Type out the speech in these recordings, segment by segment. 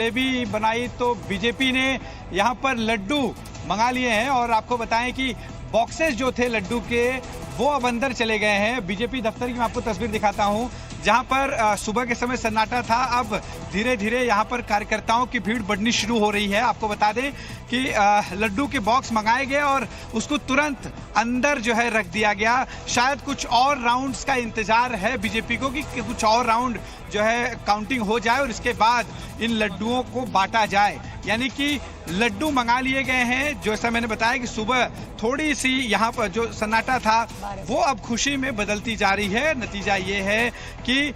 जलेबी बनाई तो बीजेपी ने यहाँ पर लड्डू मंगा लिए हैं और आपको बताएं कि बॉक्सेस जो थे लड्डू के वो अब अंदर चले गए हैं। बीजेपी दफ्तर की मैं आपको तस्वीर दिखाता हूं जहां पर सुबह के समय सन्नाटा था। अब धीरे धीरे यहां पर कार्यकर्ताओं की भीड़ बढ़नी शुरू हो रही है। आपको बता दें कि लड्डू के बॉक्स मंगाए गए और उसको तुरंत अंदर जो है रख दिया गया। शायद कुछ और राउंड्स का इंतजार है बीजेपी को कि कुछ और राउंड जो है काउंटिंग हो जाए और इसके बाद इन लड्डुओं को बांटा जाए। यानी कि लड्डू मंगा लिए गए हैं। जैसा मैंने बताया कि सुबह थोड़ी सी यहाँ पर जो सन्नाटा था वो अब खुशी में बदलती जा रही है। नतीजा ये है कि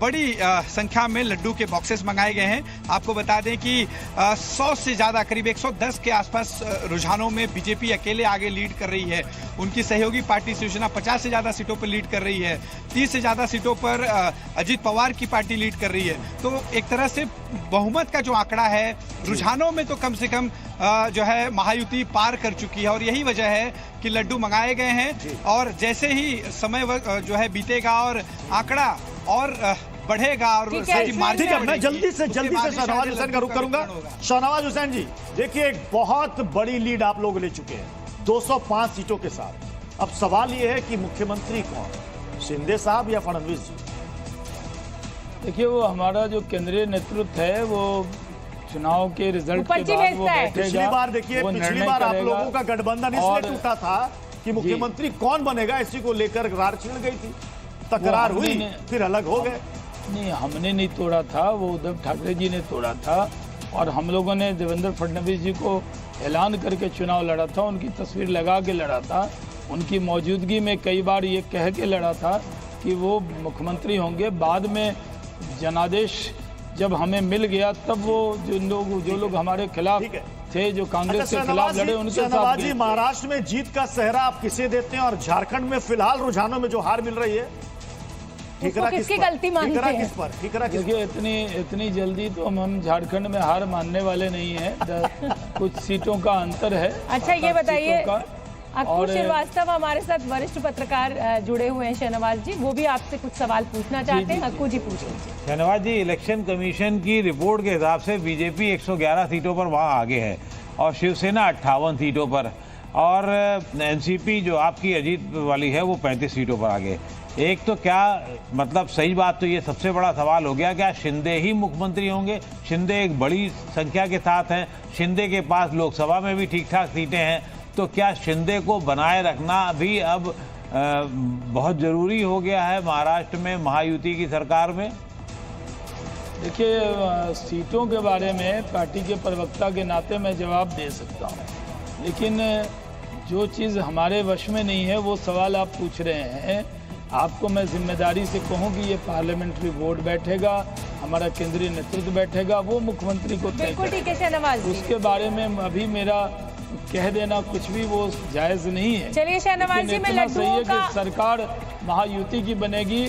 बड़ी संख्या में लड्डू के बॉक्सेस मंगाए गए हैं। आपको बता दें कि 100 से ज्यादा करीब 110 के आसपास रुझानों में बीजेपी अकेले आगे लीड कर रही है। उनकी सहयोगी पार्टी शिवसेना 50 से ज्यादा सीटों पर लीड कर रही है। 30 से ज्यादा सीटों पर अजीत पवार की पार्टी लीड कर रही है। तो एक तरह से बहुमत का जो आंकड़ा है रुझानों में तो कम से कम जो है महायुति पार कर चुकी है और यही वजह है कि लड्डू मंगाए गए हैं। और जैसे ही समय जो है बीतेगा और आंकड़ा और बढ़ेगा और मैं जल्दी से शाहनवाज हुसैन का रुख करूंगा। शाहनवाज हुसैन जी, देखिए एक बहुत बड़ी लीड आप लोग ले चुके हैं 205 सीटों के साथ। अब सवाल यह है कि मुख्यमंत्री कौन, शिंदे साहब या फडणवीस जी? देखिए, वो हमारा जो केंद्रीय नेतृत्व है वो चुनाव के रिजल्ट के बाद वो बैठेगा। पिछली बार देखिए, पिछली बार आप लोगों का गठबंधन इसलिए टूटा था कि मुख्यमंत्री कौन बनेगा इसी को लेकर रार छिड़ गई थी, तकरार हुई, फिर अलग हो गए। नहीं, हमने नहीं तोड़ा था, वो उद्धव ठाकरे जी ने तोड़ा था और हम लोगों ने देवेंद्र फडणवीस जी को ऐलान करके चुनाव लड़ा था। उनकी तस्वीर लगा के लड़ा था। उनकी मौजूदगी में कई बार ये कह के लड़ा था कि वो मुख्यमंत्री होंगे। बाद में जनादेश जब हमें मिल गया तब वो जो लोग हमारे खिलाफ थे, जो कांग्रेस के खिलाफ लड़े, उनके साथ। महाराष्ट्र में जीत का सेहरा आप किसे देते हैं और झारखंड में फिलहाल रुझानों में जो हार मिल रही है किसकी गलती मानते हैं? देखिए, इतनी जल्दी तो हम झारखंड में हार मानने वाले नहीं है। कुछ सीटों का अंतर है। अच्छा, ये बताइए, अक्कू श्रीवास्तव हमारे साथ वरिष्ठ पत्रकार जुड़े हुए हैं। शाहनवाज जी, वो भी आपसे कुछ सवाल पूछना चाहते हैं। अक्कू जी, पूछ लीजिए। शाहनवाज जी, इलेक्शन कमीशन की रिपोर्ट के हिसाब से बीजेपी 111 सीटों पर वहां आगे है और शिवसेना 58 सीटों पर और एनसीपी जो आपकी अजीत वाली है वो 35 सीटों पर आगे। एक तो क्या मतलब, सही बात तो ये सबसे बड़ा सवाल हो गया, क्या शिंदे ही मुख्यमंत्री होंगे? शिंदे एक बड़ी संख्या के साथ हैं, शिंदे के पास लोकसभा में भी ठीक ठाक सीटें हैं, तो क्या शिंदे को बनाए रखना भी अब बहुत जरूरी हो गया है महाराष्ट्र में महायुति की सरकार में? देखिए, सीटों के बारे में पार्टी के प्रवक्ता के नाते मैं जवाब दे सकता हूँ, लेकिन जो चीज़ हमारे वश में नहीं है वो सवाल आप पूछ रहे हैं। आपको मैं जिम्मेदारी से कहूँ कि ये पार्लियामेंट्री बोर्ड बैठेगा, हमारा केंद्रीय नेतृत्व बैठेगा, वो मुख्यमंत्री को तय करेगा। उसके बारे में अभी मेरा कह देना कुछ भी वो जायज नहीं है। चलिए शाहनवाज जी, मैं सही है कि सरकार महायुति की बनेगी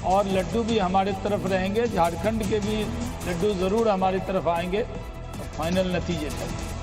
और लड्डू भी हमारे तरफ रहेंगे। झारखंड के भी लड्डू जरूर हमारी तरफ आएंगे फाइनल नतीजे तक।